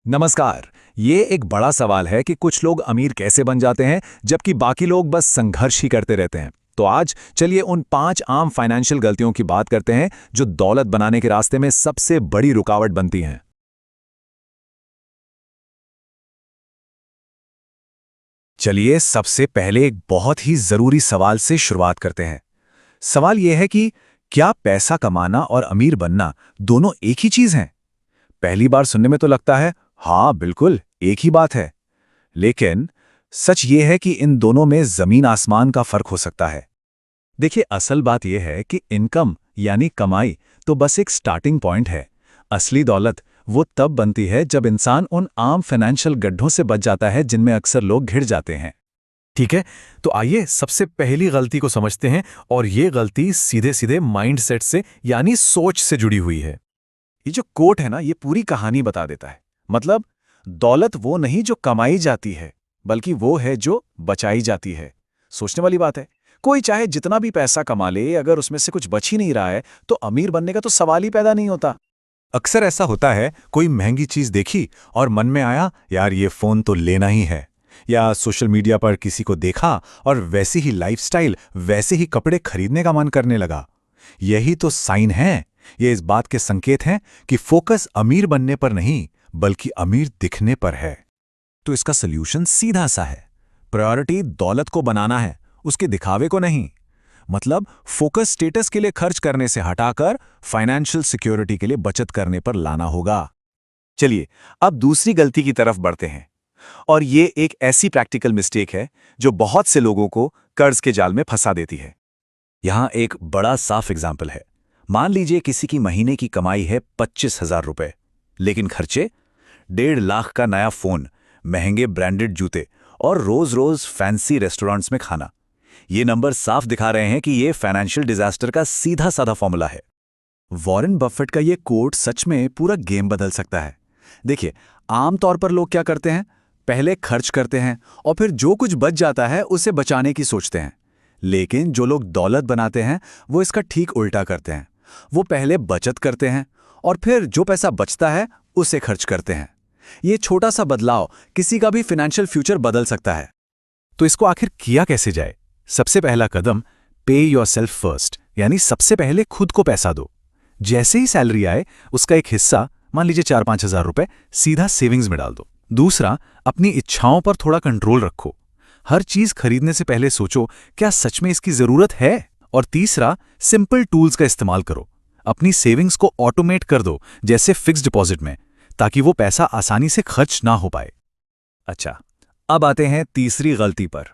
नमस्कार। ये एक बड़ा सवाल है कि कुछ लोग अमीर कैसे बन जाते हैं जबकि बाकी लोग बस संघर्ष ही करते रहते हैं। तो आज चलिए उन 5 आम फाइनेंशियल गलतियों की बात करते हैं जो दौलत बनाने के रास्ते में सबसे बड़ी रुकावट बनती हैं। चलिए सबसे पहले एक बहुत ही जरूरी सवाल से शुरुआत करते हैं। सवाल यह है कि क्या पैसा कमाना और अमीर बनना दोनों एक ही चीज हैं? पहली बार सुनने में तो लगता है हाँ बिल्कुल एक ही बात है, लेकिन सच ये है कि इन दोनों में जमीन आसमान का फर्क हो सकता है। देखिए असल बात यह है कि इनकम यानी कमाई तो बस एक स्टार्टिंग पॉइंट है। असली दौलत वो तब बनती है जब इंसान उन आम फाइनेंशियल गड्ढों से बच जाता है जिनमें अक्सर लोग घिर जाते हैं। ठीक है, तो आइए सबसे पहली गलती को समझते हैं और ये गलती सीधे सीधे माइंडसेट से यानी सोच से जुड़ी हुई है। ये जो कोट है ना, ये पूरी कहानी बता देता है। मतलब दौलत वो नहीं जो कमाई जाती है, बल्कि वो है जो बचाई जाती है। सोचने वाली बात है। कोई चाहे जितना भी पैसा कमा ले, अगर उसमें से कुछ बच ही नहीं रहा है तो अमीर बनने का तो सवाल ही पैदा नहीं होता। अक्सर ऐसा होता है, कोई महंगी चीज देखी और मन में आया यार ये फोन तो लेना ही है, या सोशल मीडिया पर किसी को देखा और वैसी ही लाइफस्टाइल, वैसे ही कपड़े खरीदने का मन करने लगा। यही तो साइन है। ये इस बात के संकेत हैं कि फोकस अमीर बनने पर नहीं बल्कि अमीर दिखने पर है। तो इसका सल्यूशन सीधा सा है। प्रायोरिटी दौलत को बनाना है, उसके दिखावे को नहीं। मतलब फोकस स्टेटस के लिए खर्च करने से हटाकर फाइनेंशियल सिक्योरिटी के लिए बचत करने पर लाना होगा। चलिए अब दूसरी गलती की तरफ बढ़ते हैं, और ये एक ऐसी प्रैक्टिकल मिस्टेक है जो बहुत से लोगों को कर्ज के जाल में फंसा देती है। यहां एक बड़ा साफ एग्जाम्पल है। मान लीजिए किसी की महीने की कमाई है 25,000 रुपए, लेकिन खर्चे 1.5 लाख का नया फोन, महंगे ब्रांडेड जूते और रोज रोज फैंसी रेस्टोरेंट्स में खाना। ये नंबर साफ दिखा रहे हैं कि ये फाइनेंशियल डिजास्टर का सीधा साधा फॉर्मूला है। वॉरेन बफेट का ये कोट सच में पूरा गेम बदल सकता है। देखिए आमतौर पर लोग क्या करते हैं, पहले खर्च करते हैं और फिर जो कुछ बच जाता है उसे बचाने की सोचते हैं। लेकिन जो लोग दौलत बनाते हैं वो इसका ठीक उल्टा करते हैं। वो पहले बचत करते हैं और फिर जो पैसा बचता है उसे खर्च करते हैं। ये छोटा सा बदलाव किसी का भी फाइनेंशियल फ्यूचर बदल सकता है। तो इसको आखिर किया कैसे जाए? सबसे पहला कदम, पे योरसेल्फ फर्स्ट, यानी सबसे पहले खुद को पैसा दो। जैसे ही सैलरी आए उसका एक हिस्सा, मान लीजिए 4-5 हज़ार रुपए, सीधा सेविंग्स में डाल दो। दूसरा, अपनी इच्छाओं पर थोड़ा कंट्रोल रखो। हर चीज खरीदने से पहले सोचो क्या सच में इसकी जरूरत है। और तीसरा, सिंपल टूल्स का इस्तेमाल करो। अपनी सेविंग्स को ऑटोमेट कर दो, जैसे फिक्स्ड डिपॉजिट में, ताकि वो पैसा आसानी से खर्च ना हो पाए। अच्छा, अब आते हैं तीसरी गलती पर।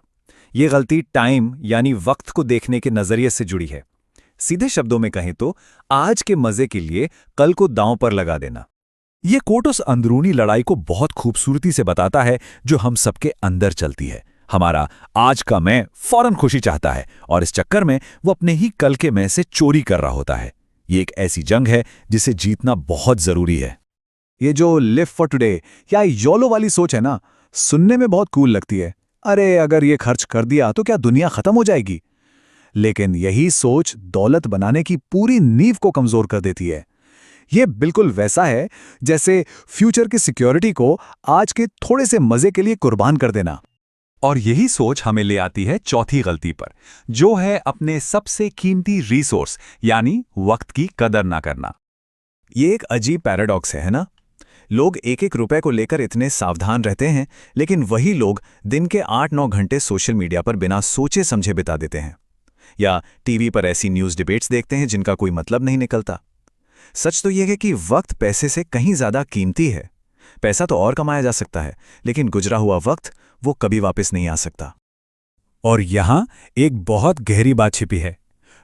यह गलती टाइम यानी वक्त को देखने के नजरिए से जुड़ी है। सीधे शब्दों में कहें तो आज के मजे के लिए कल को दांव पर लगा देना। ये कोट उस अंदरूनी लड़ाई को बहुत खूबसूरती से बताता है जो हम सबके अंदर चलती है। हमारा आज का मैं फौरन खुशी चाहता है और इस चक्कर में वो अपने ही कल के मैं से चोरी कर रहा होता है। ये एक ऐसी जंग है जिसे जीतना बहुत जरूरी है। ये जो लिव फॉर टुडे या योलो वाली सोच है ना, सुनने में बहुत कूल लगती है। अरे अगर ये खर्च कर दिया तो क्या दुनिया खत्म हो जाएगी? लेकिन यही सोच दौलत बनाने की पूरी नींव को कमजोर कर देती है। ये बिल्कुल वैसा है जैसे फ्यूचर की सिक्योरिटी को आज के थोड़े से मजे के लिए कुर्बान कर देना। और यही सोच हमें ले आती है चौथी गलती पर, जो है अपने सबसे कीमती रिसोर्स यानी वक्त की कदर ना करना। ये एक अजीब पैराडॉक्स है ना? लोग एक एक रुपए को लेकर इतने सावधान रहते हैं, लेकिन वही लोग दिन के 8-9 घंटे सोशल मीडिया पर बिना सोचे समझे बिता देते हैं, या टीवी पर ऐसी न्यूज़ डिबेट्स देखते हैं जिनका कोई मतलब नहीं निकलता। सच तो यह है कि वक्त पैसे से कहीं ज्यादा कीमती है। पैसा तो और कमाया जा सकता है, लेकिन गुजरा हुआ वक्त वो कभी वापस नहीं आ सकता। और यहां एक बहुत गहरी बात छिपी है।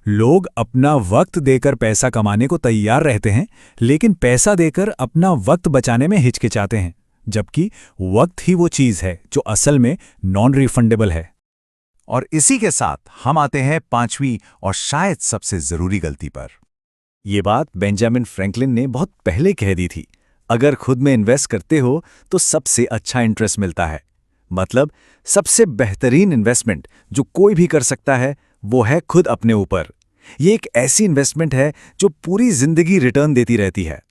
लोग अपना वक्त देकर पैसा कमाने को तैयार रहते हैं, लेकिन पैसा देकर अपना वक्त बचाने में हिचकिचाते हैं, जबकि वक्त ही वो चीज है जो असल में नॉन रिफंडेबल है। और इसी के साथ हम आते हैं पांचवी और शायद सबसे जरूरी गलती पर। यह बात बेंजामिन फ्रैंकलिन ने बहुत पहले कह दी थी। अगर खुद में इन्वेस्ट करते हो तो सबसे अच्छा इंटरेस्ट मिलता है। मतलब सबसे बेहतरीन इन्वेस्टमेंट जो कोई भी कर सकता है वो है खुद अपने ऊपर। ये एक ऐसी इन्वेस्टमेंट है जो पूरी जिंदगी रिटर्न देती रहती है।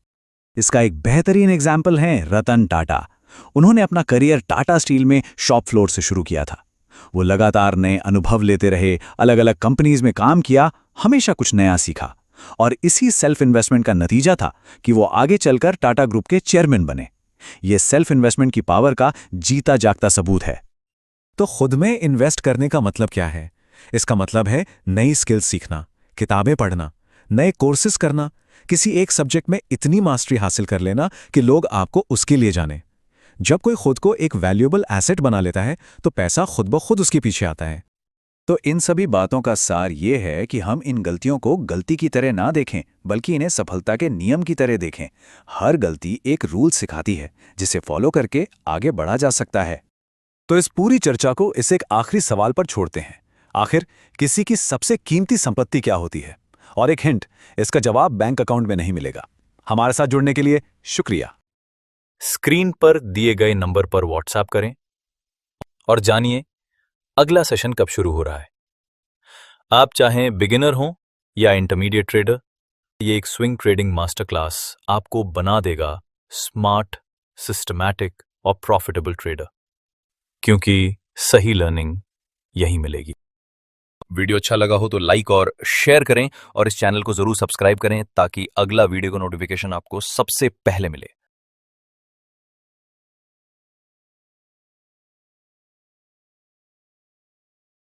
इसका एक बेहतरीन एग्जाम्पल है रतन टाटा। उन्होंने अपना करियर टाटा स्टील में शॉप फ्लोर से शुरू किया था। वो लगातार नए अनुभव लेते रहे, अलग अलग कंपनीज में काम किया, हमेशा कुछ नया सीखा। और इसी सेल्फ इन्वेस्टमेंट का नतीजा था कि वो आगे चलकर टाटा ग्रुप के चेयरमैन बने। ये सेल्फ इन्वेस्टमेंट की पावर का जीता जागता सबूत है। तो खुद में इन्वेस्ट करने का मतलब क्या है? इसका मतलब है नई स्किल्स सीखना, किताबें पढ़ना, नए कोर्सेज करना, किसी एक सब्जेक्ट में इतनी मास्टरी हासिल कर लेना कि लोग आपको उसके लिए जाने। जब कोई खुद को एक वैल्यूएबल एसेट बना लेता है तो पैसा खुद ब खुद उसके पीछे आता है। तो इन सभी बातों का सार ये है कि हम इन गलतियों को गलती की तरह ना देखें, बल्कि इन्हें सफलता के नियम की तरह देखें। हर गलती एक रूल सिखाती है जिसे फॉलो करके आगे बढ़ा जा सकता है। तो इस पूरी चर्चा को इस एक आखिरी सवाल पर छोड़ते हैं। आखिर किसी की सबसे कीमती संपत्ति क्या होती है? और एक हिंट, इसका जवाब बैंक अकाउंट में नहीं मिलेगा। हमारे साथ जुड़ने के लिए शुक्रिया। स्क्रीन पर दिए गए नंबर पर व्हाट्सएप करें और जानिए अगला सेशन कब शुरू हो रहा है। आप चाहें बिगिनर हों या इंटरमीडिएट ट्रेडर, ये एक स्विंग ट्रेडिंग मास्टर क्लास आपको बना देगा स्मार्ट, सिस्टमैटिक और प्रॉफिटेबल ट्रेडर, क्योंकि सही लर्निंग यहीं मिलेगी। वीडियो अच्छा लगा हो तो लाइक और शेयर करें और इस चैनल को जरूर सब्सक्राइब करें ताकि अगला वीडियो का नोटिफिकेशन आपको सबसे पहले मिले।